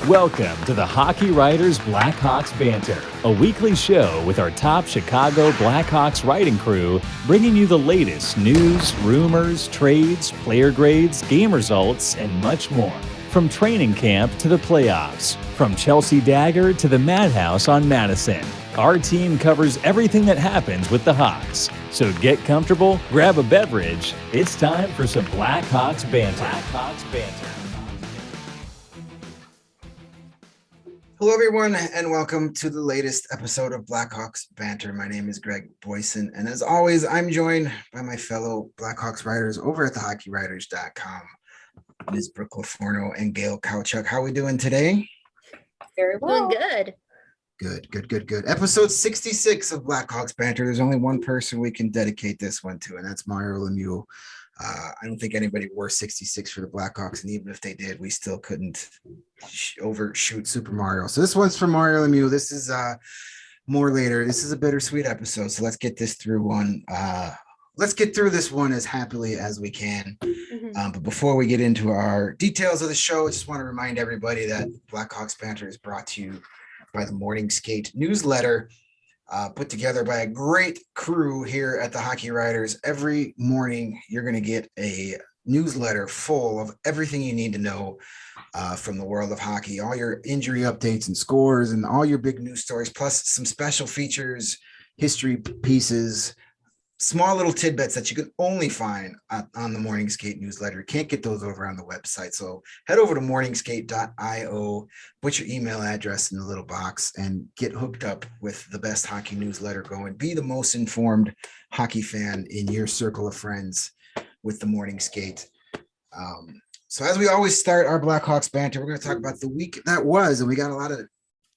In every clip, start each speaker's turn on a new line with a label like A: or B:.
A: Welcome to the Hockey Writers Blackhawks Banter, a weekly show with our top Chicago Blackhawks writing crew, bringing you the latest news, rumors, trades, player grades, game results, and much more. From training camp to the playoffs, from Chelsea Dagger to the Madhouse on Madison, our team covers everything that happens with the Hawks. So get comfortable, grab a beverage. It's time for some Blackhawks Banter. Blackhawks Banter.
B: Hello, everyone, and welcome to the latest episode of Blackhawks Banter. My name is Greg Boyson, and as always, I'm joined by my fellow Blackhawks writers over at the HockeyWriters.com, Ms. Brooke Laforno and Gail Kowchuk. How are we doing today?
C: Very well.
D: Doing good.
B: Good. Episode 66 of Blackhawks Banter. There's only one person we can dedicate this one to, and that's Mario Lemieux. I don't think anybody wore 66 for the Blackhawks, and even if they did, we still couldn't overshoot Super Mario. So this one's for Mario Lemieux. This is more later. This is a bittersweet episode, so let's get this through one. Let's get through this one as happily as we can. But before we get into our details of the show, I just want to remind everybody that Blackhawks Banter is brought to you by the Morning Skate newsletter, put together by a great crew here at the Hockey Writers. Every morning, you're going to get a newsletter full of everything you need to know from the world of hockey, all your injury updates and scores and all your big news stories, plus some special features, history pieces, small little tidbits that you can only find on the Morning Skate newsletter. You can't get those over on the website. So head over to morningskate.io, put your email address in the little box, and get hooked up with the best hockey newsletter going. Be the most informed hockey fan in your circle of friends with the Morning Skate. So as we always start our Blackhawks Banter, we're going to talk about the week that was, and we got a lot of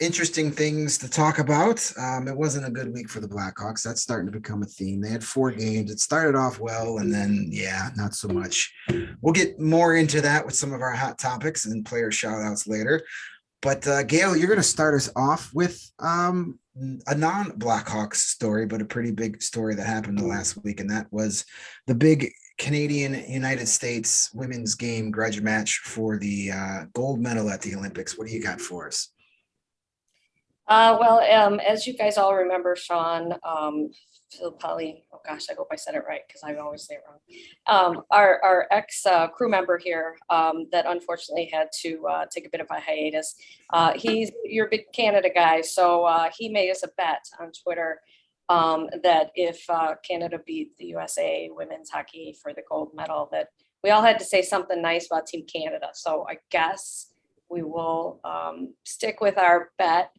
B: interesting things to talk about. It wasn't a good week for the Blackhawks. That's starting to become a theme. They had 4 games. It started off well, and then, not so much. We'll get more into that with some of our hot topics and player shout-outs later. But, Gail, you're going to start us off with a non-Blackhawks story, but a pretty big story that happened the last week, and that was the big Canadian-United States women's game grudge match for the gold medal at the Olympics. What do you got for us?
C: As you guys all remember, Sean, Phil Polly, oh gosh, I hope I said it right because I always say it wrong. Our ex crew member here that unfortunately had to take a bit of a hiatus. You're a big Canada guy, so he made us a bet on Twitter that if Canada beat the USA women's hockey for the gold medal, that we all had to say something nice about Team Canada. So I guess we will stick with our bet.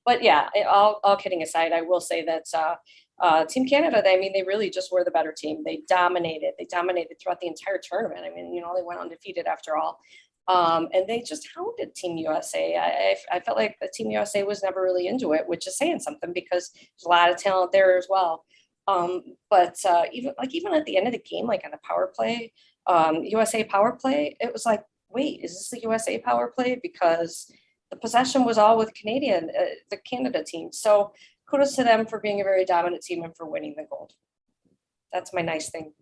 C: But yeah, all kidding aside, I will say that Team Canada, they really just were the better team. They dominated throughout the entire tournament. They went undefeated after all. And they just hounded Team USA. I felt like the Team USA was never really into it, which is saying something because there's a lot of talent there as well. But even at the end of the game, like on the power play, USA power play, it was like, wait, is this the USA power play? Because the possession was all with the Canada team. So kudos to them for being a very dominant team and for winning the gold. That's my nice thing.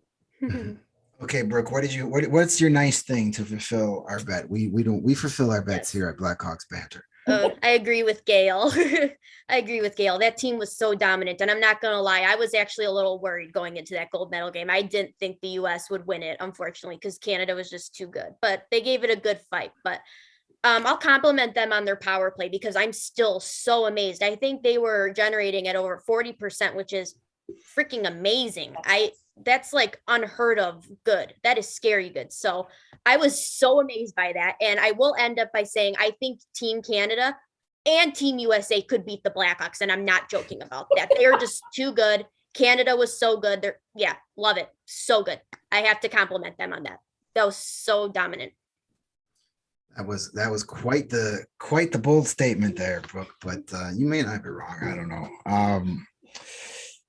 B: Okay, Brooke, what's your nice thing to fulfill our bet? We fulfill our bets here at Blackhawks Banter.
D: I agree with Gail. That team was so dominant. And I'm not going to lie, I was actually a little worried going into that gold medal game. I didn't think the U.S. would win it, unfortunately, because Canada was just too good. But they gave it a good fight. But I'll compliment them on their power play because I'm still so amazed. I think they were generating at over 40%, which is freaking amazing. That's like unheard of good. That is scary good. So I was so amazed by that. And I will end up by saying, I think Team Canada and Team USA could beat the Blackhawks. And I'm not joking about that. They're just too good. Canada was so good. Love it. So good. I have to compliment them on that. That was so dominant.
B: That was quite the bold statement there, Brooke, but you may not be wrong. I don't know.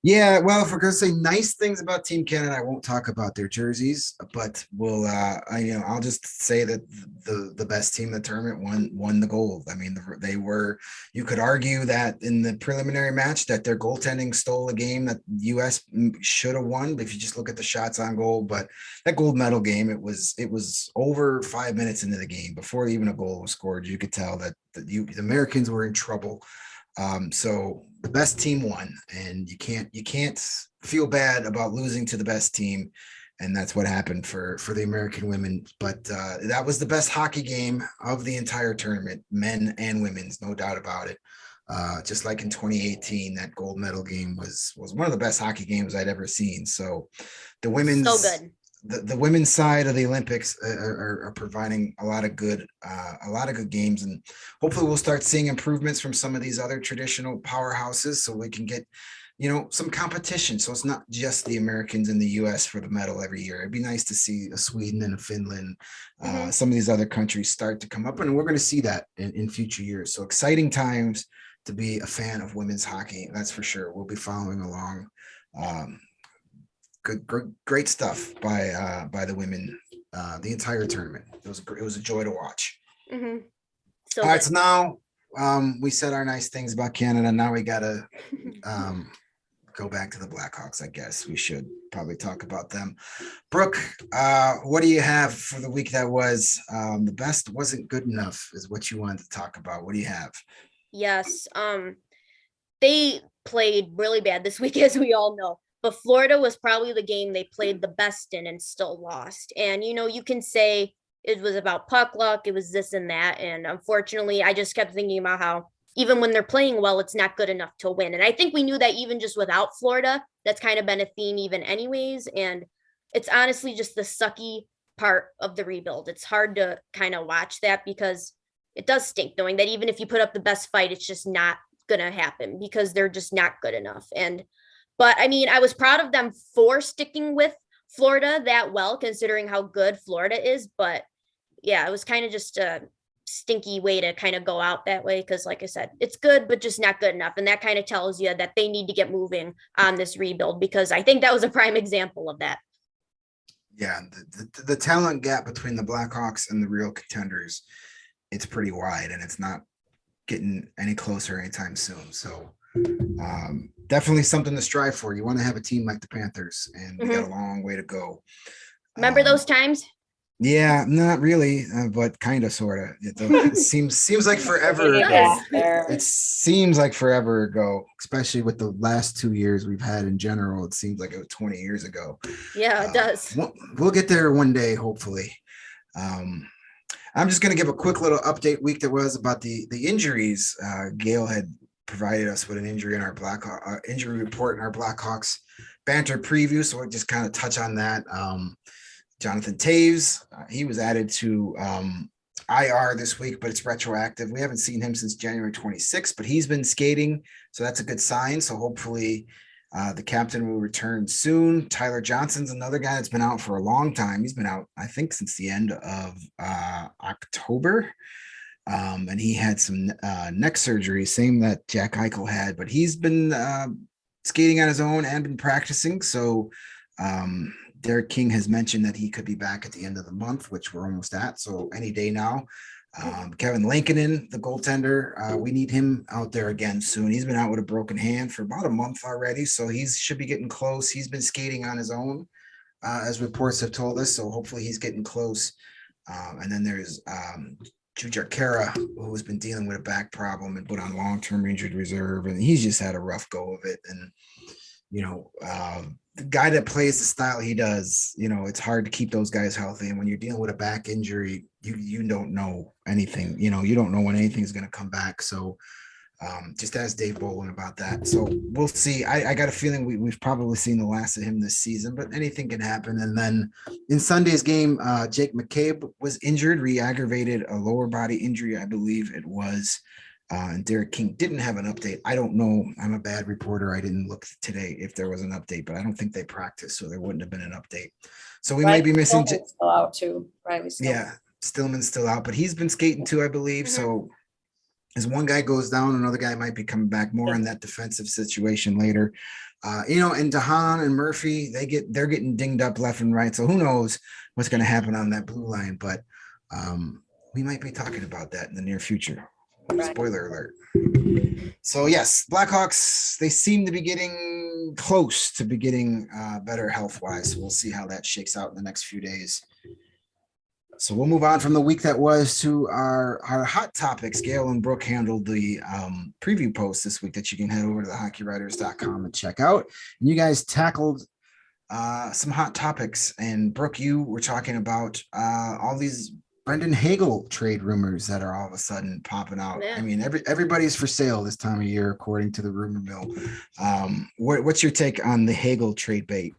B: Yeah, well, if we're gonna say nice things about Team Canada, I won't talk about their jerseys, but I'll just say that the best team in the tournament won the gold. I mean, they were. You could argue that in the preliminary match that their goaltending stole a game that U.S. should have won. If you just look at the shots on goal, but that gold medal game, it was over 5 minutes into the game before even a goal was scored. You could tell that the Americans were in trouble. So the best team won, and you can't feel bad about losing to the best team, and that's what happened for the American women. But that was the best hockey game of the entire tournament, men and women's, no doubt about it. Just like in 2018, that gold medal game was one of the best hockey games I'd ever seen. So the women's
D: So good.
B: The women's side of the Olympics are providing a lot of good games, and hopefully we'll start seeing improvements from some of these other traditional powerhouses, so we can get some competition. So it's not just the Americans and the U.S. for the medal every year. It'd be nice to see a Sweden and a Finland, some of these other countries start to come up, and we're going to see that in future years. So exciting times to be a fan of women's hockey. That's for sure. We'll be following along. Great stuff by the women, the entire tournament. It was a joy to watch.
D: Mm-hmm.
B: All right, so now we said our nice things about Canada. Now we gotta go back to the Blackhawks. I guess we should probably talk about them. Brooke, what do you have for the week that was? The best wasn't good enough is what you wanted to talk about. What do you have?
D: Yes. They played really bad this week, as we all know. But Florida was probably the game they played the best in and still lost. And, you can say it was about puck luck, it was this and that. And unfortunately, I just kept thinking about how even when they're playing well, it's not good enough to win. And I think we knew that even just without Florida. That's kind of been a theme even anyways. And it's honestly just the sucky part of the rebuild. It's hard to kind of watch that because it does stink knowing that even if you put up the best fight, it's just not going to happen because they're just not good enough. But I mean, I was proud of them for sticking with Florida that well, considering how good Florida is. But yeah, it was kind of just a stinky way to kind of go out that way. Cause like I said, it's good, but just not good enough. And that kind of tells you that they need to get moving on this rebuild, because I think that was a prime example of that.
B: Yeah. The talent gap between the Blackhawks and the real contenders, it's pretty wide, and it's not getting any closer anytime soon. So definitely something to strive for. You want to have a team like the Panthers, and we got a long way to go.
D: Remember those times?
B: Yeah, not really, but kind of, sort of. It seems like forever ago. It seems like forever ago, especially with the last 2 years we've had in general. It seems like it was 20 years ago.
D: Yeah, it does.
B: We'll get there one day, hopefully. I'm just going to give a quick little update week that was about the injuries. Gail had provided us with an injury in our injury report in our Blackhawks banter preview, so we'll just kind of touch on that. Jonathan Taves, he was added to IR this week, but it's retroactive. We haven't seen him since January 26th, but he's been skating, so that's a good sign. So hopefully the captain will return soon. Tyler Johnson's another guy that's been out for a long time. He's been out, I think, since the end of October. And he had some neck surgery, same that Jack Eichel had, but he's been skating on his own and been practicing. So Derek King has mentioned that he could be back at the end of the month, which we're almost at. So any day now. Kevin Lankinen, the goaltender, we need him out there again soon. He's been out with a broken hand for about a month already, so he should be getting close. He's been skating on his own, as reports have told us, so hopefully he's getting close. And then there's Jujhar Khaira, who has been dealing with a back problem and put on long-term injured reserve, and he's just had a rough go of it. And the guy that plays the style he does, it's hard to keep those guys healthy. And when you're dealing with a back injury, you don't know anything. You don't know when anything is going to come back. So just ask Dave Bolin about that. So we'll see. I got a feeling we've probably seen the last of him this season, but anything can happen. And then in Sunday's game, Jake McCabe was injured, re-aggravated a lower body injury, I believe it was. And Derek King didn't have an update. I don't know. I'm a bad reporter. I didn't look today if there was an update, but I don't think they practiced, so there wouldn't have been an update. So we might be missing.
C: Stillman's still out too. Riley Stillman.
B: Yeah, Stillman's still out, but he's been skating too, I believe. So as one guy goes down, another guy might be coming back. More on that defensive situation later. And DeHaan and Murphy, they're getting dinged up left and right. So who knows what's going to happen on that blue line, but we might be talking about that in the near future. Spoiler alert. So yes, Blackhawks, they seem to be getting close to be getting better health-wise. So we'll see how that shakes out in the next few days. So we'll move on from the week that was to our hot topics. Gail and Brooke handled the preview post this week that you can head over to the hockeywriters.com and check out. And you guys tackled some hot topics. And Brooke, you were talking about all these Brandon Hagel trade rumors that are all of a sudden popping out.
D: Yeah.
B: I mean, everybody's for sale this time of year, according to the rumor mill. What's your take on the Hagel trade bait?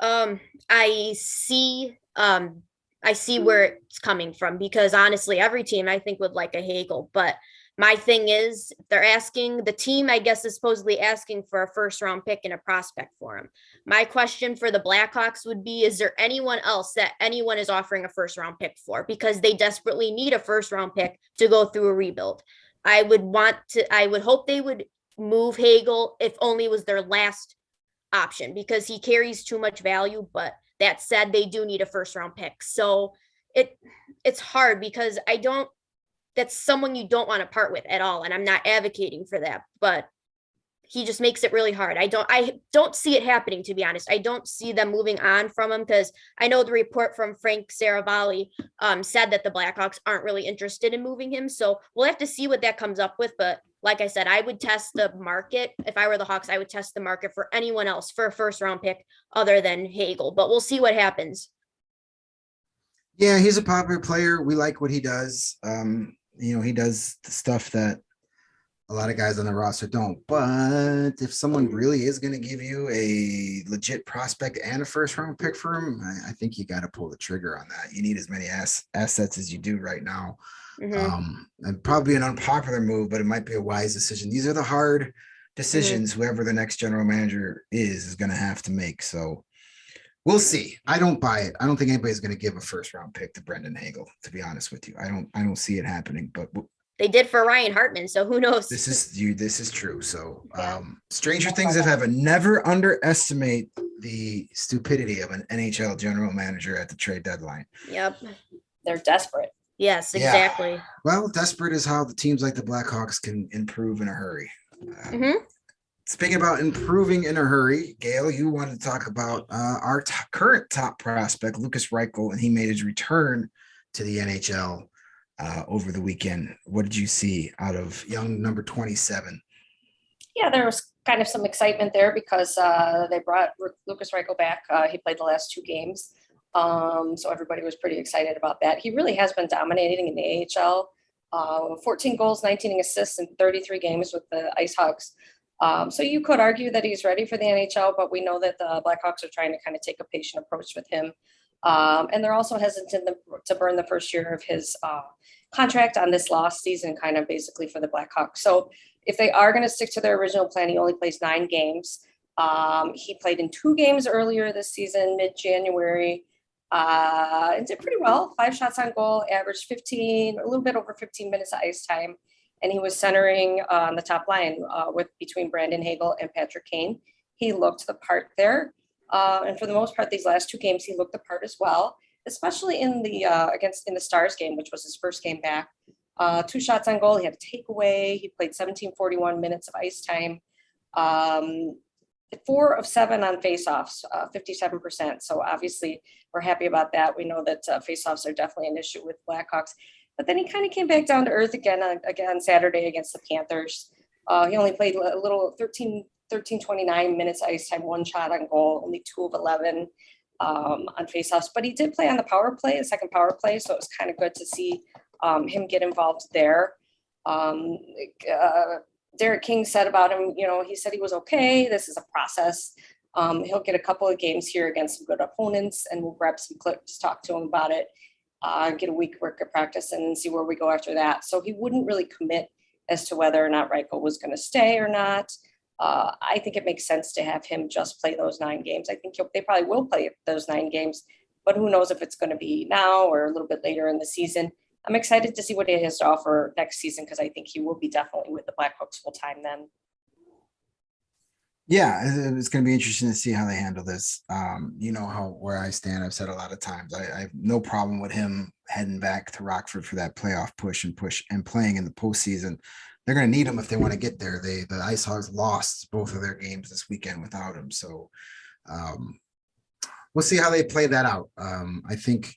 D: I see where it's coming from, because honestly, every team I think would like a Hagel. But my thing is, the team, I guess, is supposedly asking for a first round pick and a prospect for him. My question for the Blackhawks would be, is there anyone else that anyone is offering a first round pick for? Because they desperately need a first round pick to go through a rebuild. I would hope they would move Hagel if only it was their last option, because he carries too much value. But that said, they do need a first round pick. So it's hard, because that's someone you don't want to part with at all. And I'm not advocating for that, but he just makes it really hard. I don't see it happening, to be honest. I don't see them moving on from him, because I know the report from Frank Saravalli said that the Blackhawks aren't really interested in moving him. So we'll have to see what that comes up with. But like I said, I would test the market. If I were the Hawks, I would test the market for anyone else for a first round pick other than Hagel, but we'll see what happens.
B: Yeah, he's a popular player. We like what he does. He does the stuff that a lot of guys on the roster don't. But if someone really is going to give you a legit prospect and a first round pick for him, I think you got to pull the trigger on that. You need as many assets as you do right now. And probably an unpopular move, but it might be a wise decision. These are the hard decisions whoever the next general manager is going to have to make. So we'll see. I don't buy it. I don't think anybody's going to give a first round pick to Brandon Hagel, to be honest with you. I don't see it happening, but
D: they did for Ryan Hartman, so who knows?
B: This is true. So stranger things have happened. Never underestimate the stupidity of an NHL general manager at the trade deadline.
D: Yep.
C: They're desperate.
D: Yes, exactly.
B: Yeah. Well, desperate is how the teams like the Blackhawks can improve in a hurry. Speaking about improving in a hurry, Gail, you wanted to talk about our current top prospect, Lukas Reichel, and he made his return to the NHL over the weekend. What did you see out of young number 27?
C: Yeah, there was kind of some excitement there because they brought Lukas Reichel back. He played the last 2 games. So everybody was pretty excited about that. He really has been dominating in the AHL. 14 goals, 19 assists in 33 games with the Ice Hogs. So you could argue that he's ready for the NHL, but we know that the Blackhawks are trying to kind of take a patient approach with him. And they're also hesitant to burn the first year of his contract on this lost season, kind of basically for the Blackhawks. So if they are going to stick to their original plan, he only plays 9 games. He played in 2 games earlier this season, mid-January. And did pretty well. 5 shots on goal, averaged a little bit over 15 minutes of ice time. And he was centering on the top line between Brandon Hagel and Patrick Kane. He looked the part there. And for the most part, these last 2 games, he looked the part as well, especially in the Stars game, which was his first game back. 2 shots on goal. He had a takeaway. He played 1741 minutes of ice time. 4 of 7 on faceoffs, 57%. So obviously we're happy about that. We know that faceoffs are definitely an issue with Blackhawks. But then he kind of came back down to earth again on Saturday against the Panthers. He only played a little 1329 minutes ice time, 1 shot on goal, only 2 of 11 on faceoffs. But he did play on the second power play. So it was kind of good to see him get involved there. Derek King said about him, he said he was okay. This is a process. He'll get a couple of games here against some good opponents, and we'll grab some clips, talk to him about it, get a week work of practice, and see where we go after that. So he wouldn't really commit as to whether or not Reichel was going to stay or not. I think it makes sense to have him just play those 9 games. I think they probably will play those 9 games, but who knows if it's going to be now or a little bit later in the season. I'm excited to see what he has to offer next season, because I think he will be definitely with the Blackhawks full time then.
B: Yeah, it's going to be interesting to see how they handle this. You know where I stand. I've said a lot of times I have no problem with him heading back to Rockford for that playoff push and playing in the postseason. They're going to need him if they want to get there. The Ice Hogs lost both of their games this weekend without him, so um, we'll see how they play that out. I think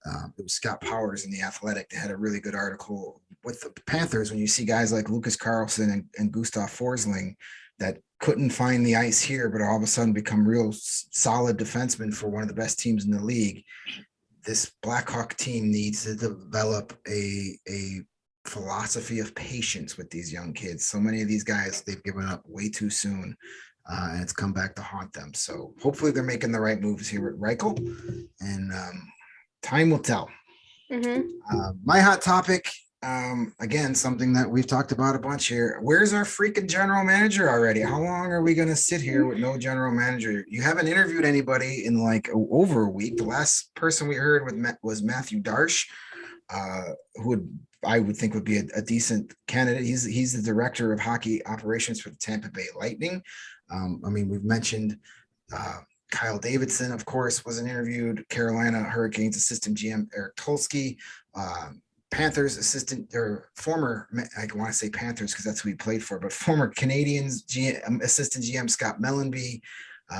B: it was Scott Powers in the Athletic that had a really good article with the Panthers when you see guys like Lucas Carlson and Gustav Forsling that couldn't find the ice here, but all of a sudden become real solid defensemen for one of the best teams in the league. This Blackhawk team needs to develop a philosophy of patience with these young kids. So many of these guys, they've given up way too soon. And it's come back to haunt them. So hopefully they're making the right moves here with Reichel, and time will tell. My hot topic, again, something that we've talked about a bunch here. Where's our freaking general manager already? How long are we going to sit here with no general manager? You haven't interviewed anybody in like over a week. The last person we heard was Matthew Darsh, who I would think would be a decent candidate. He's the director of hockey operations for the Tampa Bay Lightning. I mean, we've mentioned Kyle Davidson, of course, wasn't interviewed. Carolina Hurricanes assistant GM Eric Tulsky, Panthers assistant or former, I want to say Panthers because that's who he played for, but former Canadians assistant GM Scott Mellenby,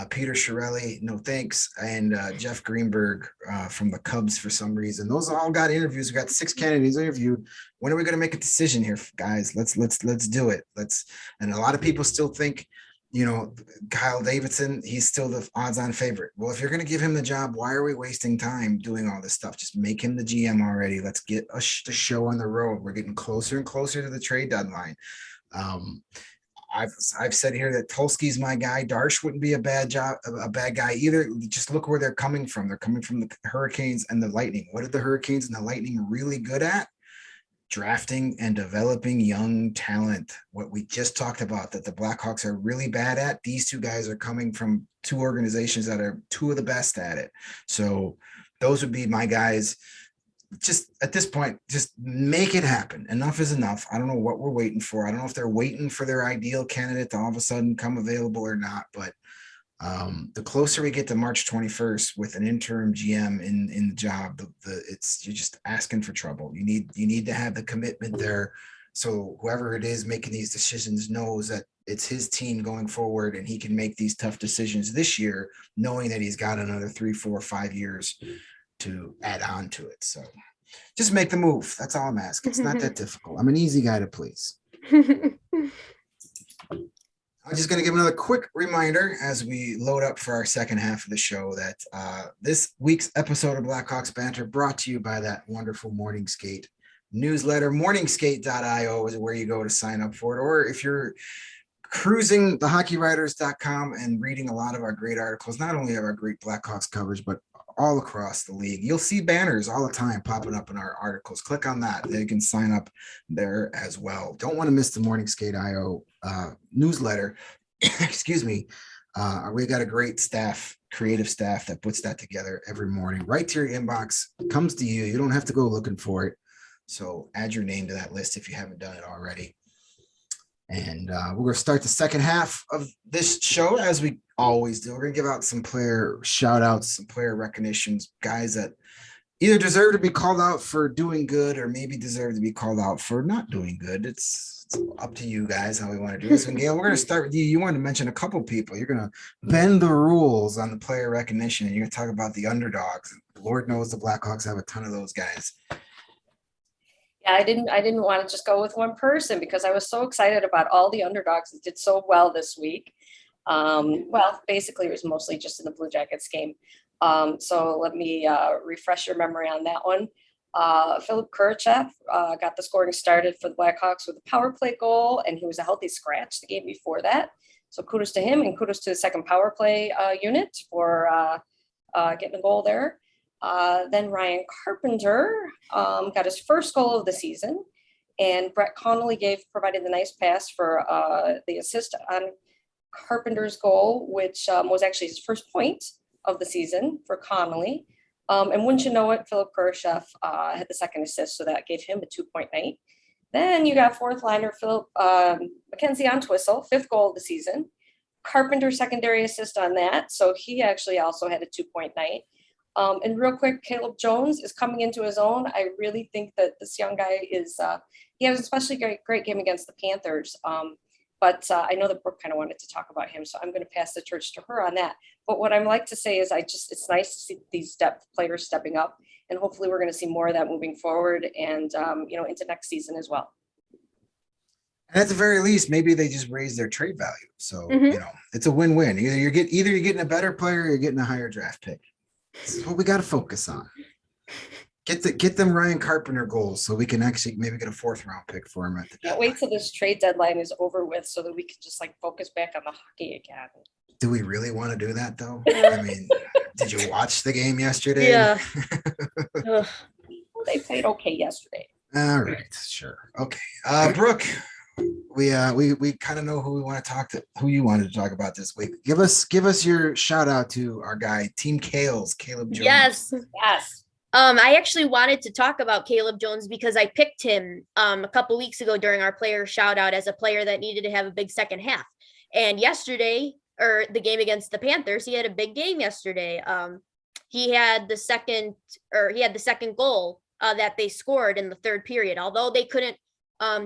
B: Peter Chiarelli, no thanks, and Jeff Greenberg from the Cubs for some reason. Those all got interviews. We got 6 candidates interviewed. When are we going to make a decision here, guys? Let's do it. And a lot of people still think, you know, Kyle Davidson, he's still the odds-on favorite. Well, if you're going to give him the job, why are we wasting time doing all this stuff? Just make him the GM already. Let's get the show on the road. We're getting closer and closer to the trade deadline. I've said here that Tulsky's my guy. Darsh wouldn't be a bad guy either. Just look where they're coming from. They're coming from the Hurricanes and the Lightning. What are the Hurricanes and the Lightning really good at? Drafting and developing young talent. What we just talked about that the Blackhawks are really bad at. These two guys are coming from 2 organizations that are 2 of the best at it. So those would be my guys. Just at this point, just make it happen. Enough is enough. I don't know what we're waiting for. I don't know if they're waiting for their ideal candidate to all of a sudden come available or not, but the closer we get to March 21st with an interim GM in the job, you're just asking for trouble. You need to have the commitment there, so whoever it is making these decisions knows that it's his team going forward, and he can make these tough decisions this year, knowing that he's got another 3, 4, 5 years to add on to it. So just make the move. That's all I'm asking. It's not that difficult. I'm an easy guy to please. I'm just going to give another quick reminder as we load up for our second half of the show that this week's episode of Blackhawks Banter brought to you by that wonderful Morning Skate newsletter. Morningskate.io is where you go to sign up for it. Or if you're cruising the hockeywriters.com and reading a lot of our great articles, not only of our great Blackhawks coverage, but all across the league, you'll see banners all the time popping up in our articles. Click on that. They can sign up there as well. Don't want to miss the Morningskate.io newsletter. Excuse me. We got a great staff, creative staff that puts that together every morning right to your inbox. It comes to you. You don't have to go looking for it. So add your name to that list if you haven't done it already. And we're going to start the second half of this show as we always do. We're going to give out some player shout outs, some player recognitions, guys that either deserve to be called out for doing good or maybe deserve to be called out for not doing good. It's up to you guys how we want to do this. And Gail, we're going to start with you. You wanted to mention a couple people. You're going to bend the rules on the player recognition, and you're going to talk about the underdogs. Lord knows the Blackhawks have a ton of those guys.
C: Yeah, I didn't want to just go with one person because I was so excited about all the underdogs that did so well this week. Well, basically it was mostly just in the Blue Jackets game. So let me refresh your memory on that one. Philip Kurchev got the scoring started for the Blackhawks with a power play goal, and he was a healthy scratch the game before that. So kudos to him, and kudos to the second power play unit for getting a goal there. Then Ryan Carpenter got his first goal of the season, and Brett Connolly provided the nice pass for the assist on Carpenter's goal, which was actually his first point of the season for Connolly. And wouldn't you know it, Philip Kurchev had the second assist, so that gave him a 2-point night. Then you got fourth liner Mackenzie Entwistle, fifth goal of the season. Carpenter secondary assist on that. So he actually also had a 2-point night. And real quick, Caleb Jones is coming into his own. I really think that this young guy is, he has especially great game against the Panthers. But I know that Brooke kind of wanted to talk about him, so I'm going to pass the torch to her on that. But what I'd like to say is it's nice to see these depth players stepping up, and hopefully we're going to see more of that moving forward and, into next season as well.
B: And at the very least, maybe they just raise their trade value. So, it's a win-win. Either you're getting a better player or you're getting a higher draft pick. This is what we got to focus on. Get them Ryan Carpenter goals so we can actually maybe get a 4th round pick for him at the deadline.
C: Wait till this trade deadline is over with so that we can just focus back on the hockey again.
B: Do we really want to do that though? I mean, did you watch the game yesterday?
D: Yeah.
C: They played okay yesterday.
B: All right, sure. Okay. Brooke, we kind of know who you wanted to talk about this week. Give us your shout out to our guy, Team Kales, Caleb Jones.
D: Yes. I actually wanted to talk about Caleb Jones because I picked him a couple weeks ago during our player shout out as a player that needed to have a big second half. And yesterday, or the game against the Panthers, he had a big game yesterday. He had the second goal that they scored in the 3rd period, although they couldn't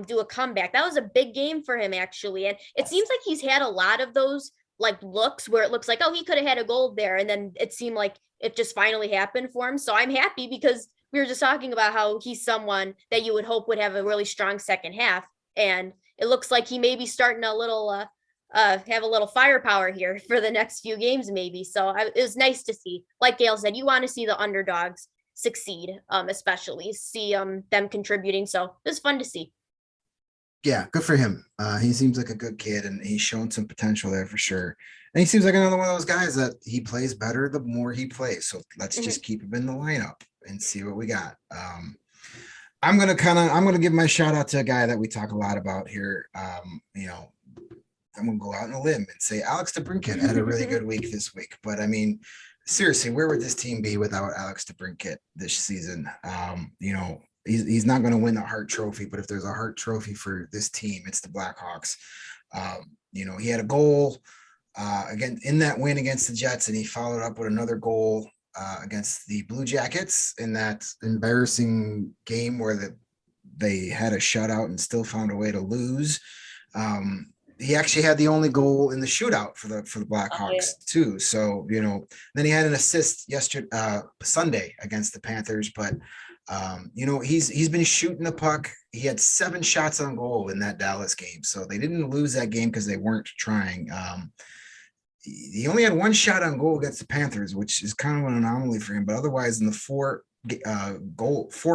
D: do a comeback. That was a big game for him, actually. And it seems like he's had a lot of those looks where it looks like, oh, he could have had a goal there. And then it seemed like it just finally happened for him. So I'm happy because we were just talking about how he's someone that you would hope would have a really strong second half. And it looks like he may be starting a little, have a little firepower here for the next few games, maybe. So it was nice to see. Like Gail said, you want to see the underdogs succeed, especially see them contributing. So it was fun to see.
B: Yeah, good for him. He seems like a good kid, and he's shown some potential there for sure. And he seems like another one of those guys that he plays better the more he plays. So let's just keep him in the lineup and see what we got. I'm gonna give my shout out to a guy that we talk a lot about here. I'm gonna go out on a limb and say Alex DeBrincat had a really good week this week. But I mean, seriously, where would this team be without Alex DeBrincat this season? He's not going to win the Hart Trophy, but if there's a Hart Trophy for this team, it's the Blackhawks. He had a goal again in that win against the Jets, and he followed up with another goal against the Blue Jackets in that embarrassing game where they had a shutout and still found a way to lose. He actually had the only goal in the shootout for the Blackhawks too. So, then he had an assist Sunday against the Panthers, but he's been shooting the puck. He had 7 shots on goal in that Dallas game. So they didn't lose that game because they weren't trying. He only had 1 shot on goal against the Panthers, which is kind of an anomaly for him. But otherwise, in the 4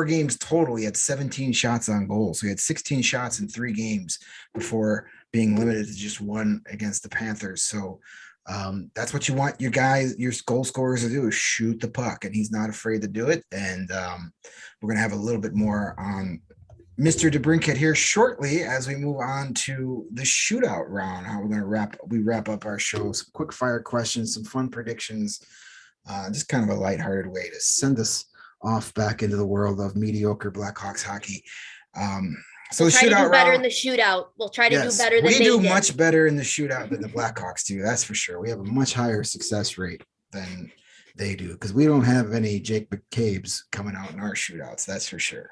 B: games total, he had 17 shots on goal. So he had 16 shots in 3 games before being limited to just 1 against the Panthers. So that's what you want your goal scorers to do, is shoot the puck, and he's not afraid to do it. And we're going to have a little bit more on Mr. DeBrincat here shortly as we move on to the shootout round. How we're going to wrap up our show. Some quick fire questions, some fun predictions, just kind of a lighthearted way to send us off back into the world of mediocre Blackhawks hockey. So
D: we'll try to do better
B: round,
D: in the shootout. We'll try to do better than
B: we
D: they
B: do
D: did.
B: much better in the shootout than the Blackhawks do. That's for sure. We have a much higher success rate than they do because we don't have any Jake McCabe's coming out in our shootouts. That's for sure.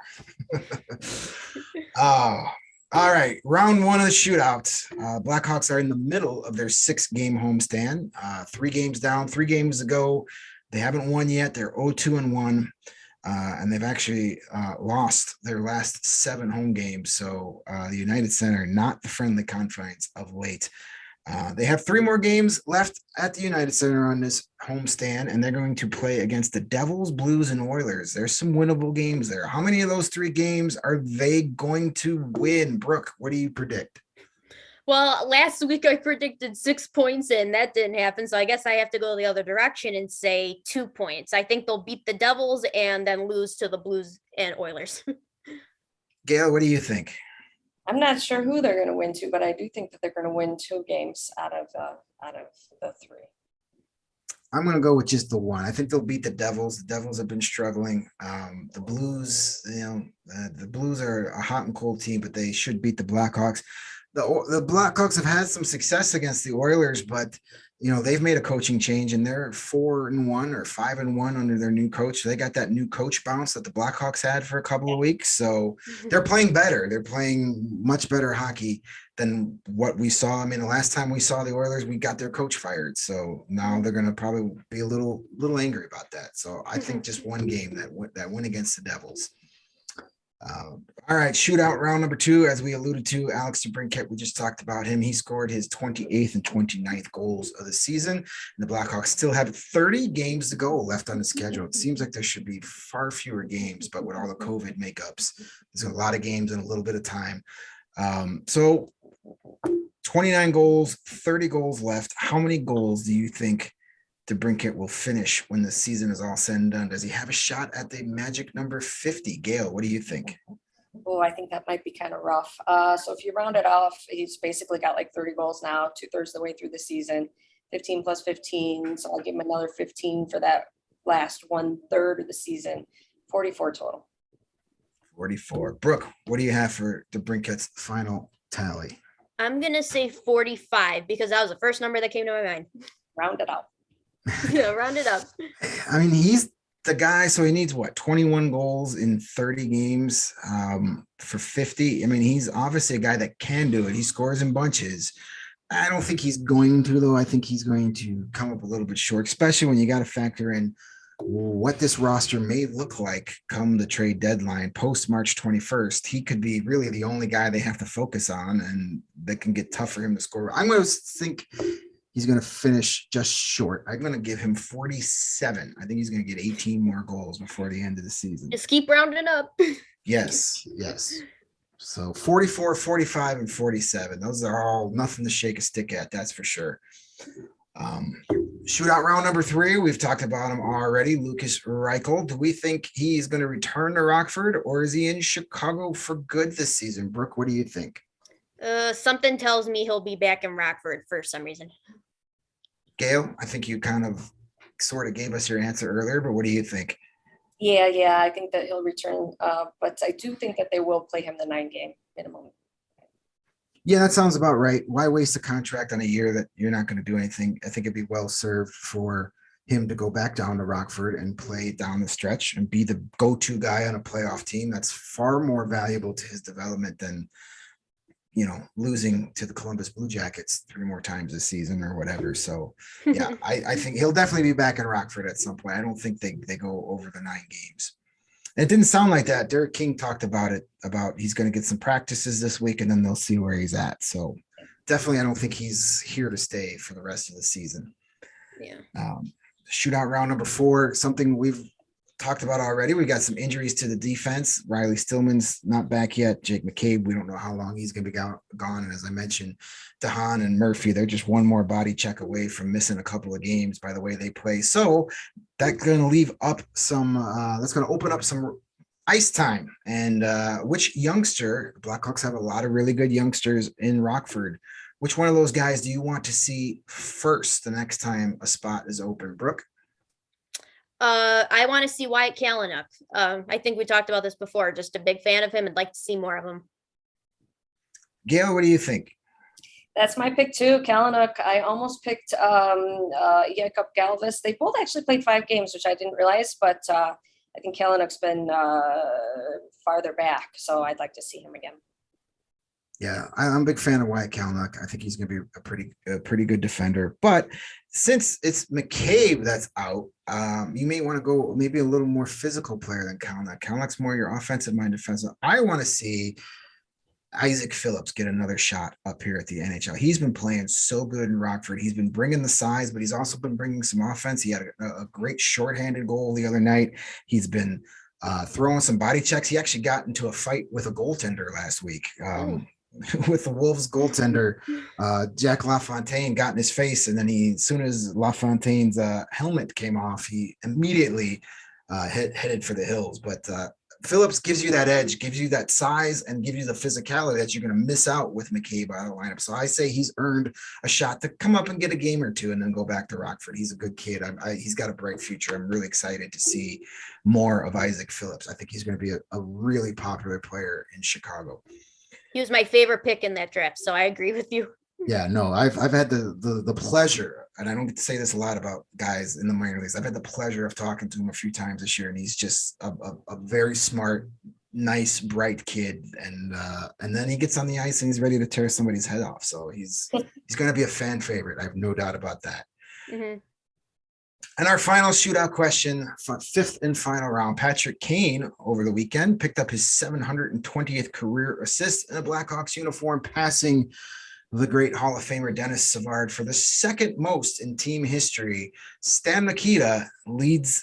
B: All right. Round 1 of the shootout. Blackhawks are in the middle of their 6-game homestand. 3 games down, 3 games to go. They haven't won yet. They're 0-2-1. And they've actually lost their last 7 home games. So the United Center, not the friendly confines of late. They have 3 more games left at the United Center on this homestand, and they're going to play against the Devils, Blues, and Oilers. There's some winnable games there. How many of those 3 games are they going to win? Brooke, what do you predict?
D: Well, last week I predicted 6 points and that didn't happen. So I guess I have to go the other direction and say 2 points. I think they'll beat the Devils and then lose to the Blues and Oilers.
B: Gail, what do you think?
C: I'm not sure who they're going to win to, but I do think that they're going to win 2 games out of the 3.
B: I'm going to go with just the 1. I think they'll beat the Devils. The Devils have been struggling. The Blues, the Blues are a hot and cold team, but they should beat the Blackhawks. the Blackhawks have had some success against the Oilers, but they've made a coaching change and they're 4-1 or 5-1 under their new coach. They got that new coach bounce that the Blackhawks had for a couple of weeks. So they're playing better. They're playing much better hockey than what we saw. I mean, the last time we saw the Oilers, we got their coach fired. So now they're going to probably be a little angry about that. So I think just one game that win against the Devils. All right, shootout round number 2, as we alluded to, Alex DeBrincat, we just talked about him. He scored his 28th and 29th goals of the season. And the Blackhawks still have 30 games to go left on the schedule. It seems like there should be far fewer games, but with all the COVID makeups, there's a lot of games in a little bit of time. So 29 goals, 30 goals left. How many goals do you think DeBrincat will finish when the season is all said and done? Does he have a shot at the magic number 50? Gail, what do you think?
C: Oh, I think that might be kind of rough. So if you round it off, he's basically got like 30 goals now, 2/3 of the way through the season, 15 plus 15. So I'll give him another 15 for that last 1/3 of the season, 44 total.
B: 44. Brooke, what do you have for DeBrincat's final tally?
D: I'm going to say 45 because that was the first number that came to my mind.
C: Round it out.
D: Yeah, round it up.
B: I mean, he's the guy, so he needs 21 goals in 30 games for 50. I mean, he's obviously a guy that can do it. He scores in bunches. I don't think he's going to, though. I think he's going to come up a little bit short, especially when you got to factor in what this roster may look like come the trade deadline post March 21st. He could be really the only guy they have to focus on, and that can get tough for him to score. I'm going to think he's going to finish just short. I'm going to give him 47. I think he's going to get 18 more goals before the end of the season.
D: Just keep rounding up.
B: Yes. So 44, 45, and 47. Those are all nothing to shake a stick at, that's for sure. Shootout round number 3. We've talked about him already. Lukas Reichel. Do we think he's going to return to Rockford, or is he in Chicago for good this season? Brooke, what do you think?
D: Something tells me he'll be back in Rockford for some reason.
B: Gail, I think you kind of sort of gave us your answer earlier, but what do you think?
C: Yeah, I think that he'll return, but I do think that they will play him the 9-game minimum.
B: Yeah, that sounds about right. Why waste a contract on a year that you're not going to do anything? I think it'd be well served for him to go back down to Rockford and play down the stretch and be the go-to guy on a playoff team. That's far more valuable to his development than, losing to the Columbus Blue Jackets 3 more times this season or whatever. So yeah, I think he'll definitely be back in Rockford at some point. I don't think they go over the 9 games. It didn't sound like that. Derek King talked about he's going to get some practices this week and then they'll see where he's at. So definitely, I don't think he's here to stay for the rest of the season.
D: Yeah.
B: Shootout round number 4, something we've talked about already. We got some injuries to the defense. Riley Stillman's not back yet. Jake McCabe, we don't know how long he's going to be gone. And as I mentioned, DeHaan and Murphy, they're just one more body check away from missing a couple of games by the way they play. So that's going to leave up some, that's going to open up some ice time. And which youngster, the Blackhawks have a lot of really good youngsters in Rockford. Which one of those guys do you want to see first the next time a spot is open? Brooke?
D: I want to see Wyatt Kalynuk. I think we talked about this before. Just a big fan of him. I'd like to see more of him.
B: Gail, what do you think?
C: That's my pick too, Kalynuk. I almost picked Jakub Galvis. They both actually played 5 games, which I didn't realize, but I think Kalynuk's been farther back, so I'd like to see him again.
B: Yeah, I'm a big fan of Wyatt Kalynuk. I think he's going to be a pretty good defender. But since it's McCabe that's out, you may want to go maybe a little more physical player than Kalynuk. Kalynuk's more your offensive mind defensive. I want to see Isaac Phillips get another shot up here at the NHL. He's been playing so good in Rockford. He's been bringing the size, but he's also been bringing some offense. He had a great shorthanded goal the other night. He's been throwing some body checks. He actually got into a fight with a goaltender last week. With the Wolves goaltender, Jack LaFontaine got in his face, and then as soon as LaFontaine's helmet came off, he immediately headed for the hills. But Phillips gives you that edge, gives you that size, and gives you the physicality that you're going to miss out with McCabe out of the lineup. So I say he's earned a shot to come up and get a game or 2 and then go back to Rockford. He's a good kid. He's got a bright future. I'm really excited to see more of Isaac Phillips. I think he's going to be a really popular player in Chicago.
D: He was my favorite pick in that draft, so I agree with you.
B: Yeah, no, I've had the pleasure, and I don't get to say this a lot about guys in the minor leagues. I've had the pleasure of talking to him a few times this year, and he's just a very smart, nice, bright kid. And then he gets on the ice and he's ready to tear somebody's head off. So he's going to be a fan favorite. I have no doubt about that.
D: Mm-hmm.
B: And our final shootout question, fifth and final round. Patrick Kane over the weekend picked up his 720th career assist in a Blackhawks uniform, passing the great Hall of Famer Dennis Savard for the second most in team history. Stan Mikita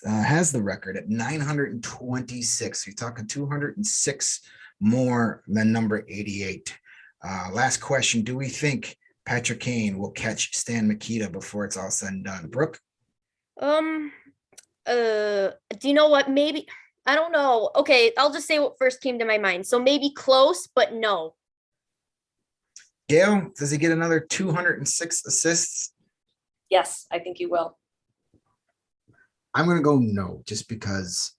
B: has the record at 926. You're talking 206 more than number 88. Last question. Do we think Patrick Kane will catch Stan Mikita before it's all said and done? Brooke?
D: Do you know what? Maybe, I don't know. Okay, I'll just say what first came to my mind. So maybe close, but no.
B: Gail, does he get another 206 assists?
C: Yes, I think he will.
B: I'm going to go no, just because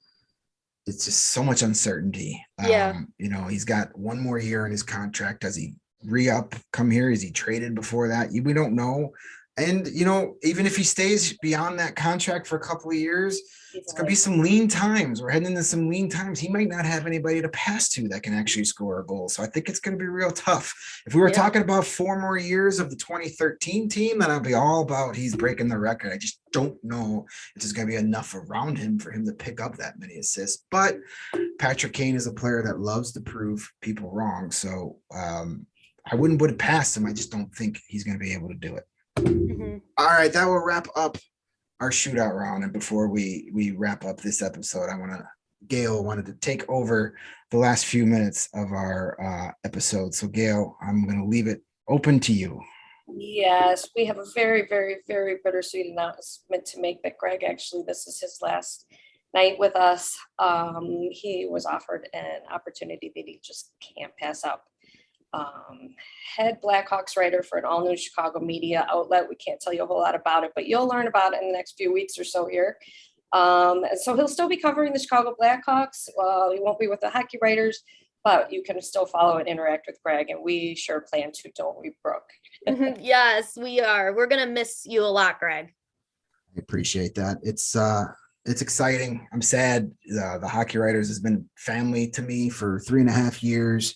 B: it's just so much uncertainty.
D: Yeah.
B: He's got one more year in his contract. Does he re-up, come here? Is he traded before that? We don't know. And, even if he stays beyond that contract for a couple of years, it's going to be some lean times. We're heading into some lean times. He might not have anybody to pass to that can actually score a goal. So I think it's going to be real tough. If we were talking about 4 more years of the 2013 team, then I'd be all about he's breaking the record. I just don't know if there's going to be enough around him for him to pick up that many assists. But Patrick Kane is a player that loves to prove people wrong. So I wouldn't put it past him. I just don't think he's going to be able to do it.
D: Mm-hmm.
B: All right, that will wrap up our shootout round. And before we wrap up this episode, Gail wanted to take over the last few minutes of our episode. So Gail, I'm going to leave it open to you.
C: Yes, we have a very, very, very bittersweet announcement to make that Greg, actually, this is his last night with us. He was offered an opportunity that he just can't pass up. Head Blackhawks writer for an all-new Chicago media outlet. We can't tell you a whole lot about it, but you'll learn about it in the next few weeks or so here. And so he'll still be covering the Chicago Blackhawks. He won't be with the Hockey Writers, but you can still follow and interact with Greg, and we sure plan to, don't we, Brooke?
D: Yes, we are. We're going to miss you a lot, Greg.
B: I appreciate that. It's exciting. I'm sad. The Hockey Writers has been family to me for 3.5 years.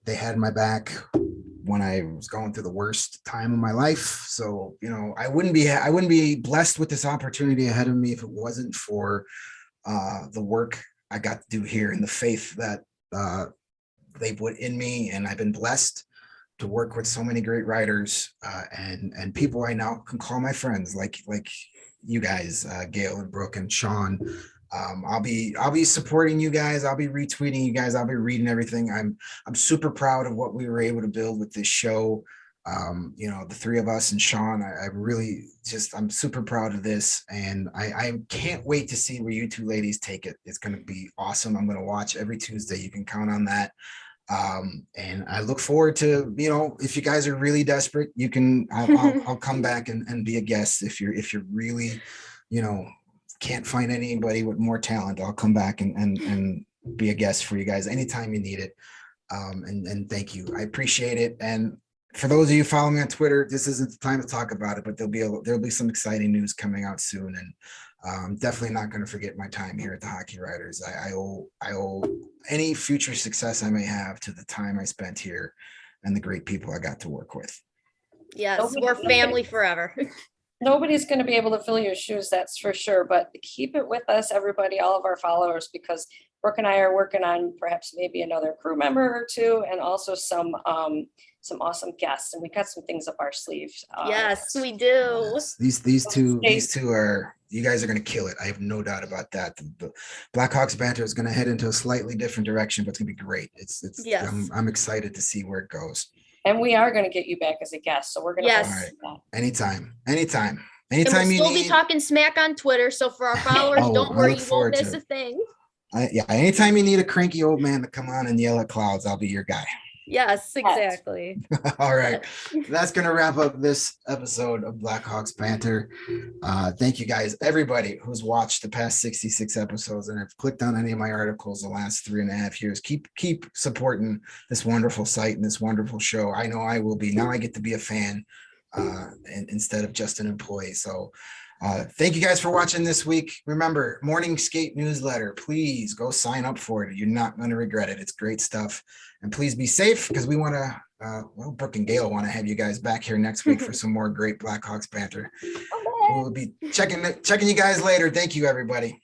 B: They had my back when I was going through the worst time of my life. So, I wouldn't be blessed with this opportunity ahead of me if it wasn't for the work I got to do here and the faith that they put in me. And I've been blessed to work with so many great writers and people I now can call my friends, like you guys, Gail and Brooke and Sean. I'll be supporting you guys. I'll be retweeting you guys. I'll be reading everything. I'm super proud of what we were able to build with this show. The 3 of us and Sean, I'm super proud of this. And I can't wait to see where you 2 ladies take it. It's going to be awesome. I'm going to watch every Tuesday. You can count on that. And I look forward to, if you guys are really desperate, you can, I'll come back and be a guest. If you're really, can't find anybody with more talent, I'll come back and be a guest for you guys anytime you need it. And thank you. I appreciate it. And for those of you following me on Twitter, this isn't the time to talk about it, but there'll be some exciting news coming out soon. And I'm definitely not going to forget my time here at the Hockey Writers. I owe any future success I may have to the time I spent here and the great people I got to work with.
D: Yes, we're family forever.
C: Nobody's going to be able to fill your shoes, that's for sure. But keep it with us, everybody, all of our followers, because Brooke and I are working on perhaps maybe another crew member or 2, and also some awesome guests. And we got some things up our sleeves.
D: Yes, we do.
B: Yes. These two are, you guys are going to kill it. I have no doubt about that. The Blackhawks Banter is going to head into a slightly different direction, but it's going to be great.
D: Yes.
B: I'm excited to see where it goes.
C: And we are going to get you back as a guest. So we're going to.
D: Yes.
B: All right. Anytime.
D: And we'll still be talking smack on Twitter. So for our followers, don't worry, you won't miss a thing.
B: Anytime you need a cranky old man to come on and yell at clouds, I'll be your guy.
D: Yes, exactly.
B: All right. That's going to wrap up this episode of Blackhawks Banter. Thank you guys, everybody who's watched the past 66 episodes and have clicked on any of my articles the last 3.5 years. Keep supporting this wonderful site and this wonderful show. I know I will be. Now I get to be a fan instead of just an employee. So thank you guys for watching this week. Remember, Morning Skate newsletter. Please go sign up for it. You're not going to regret it. It's great stuff. And please be safe, because we want to, Brooke and Gail want to have you guys back here next week for some more great Blackhawks banter. We'll be checking you guys later. Thank you, everybody.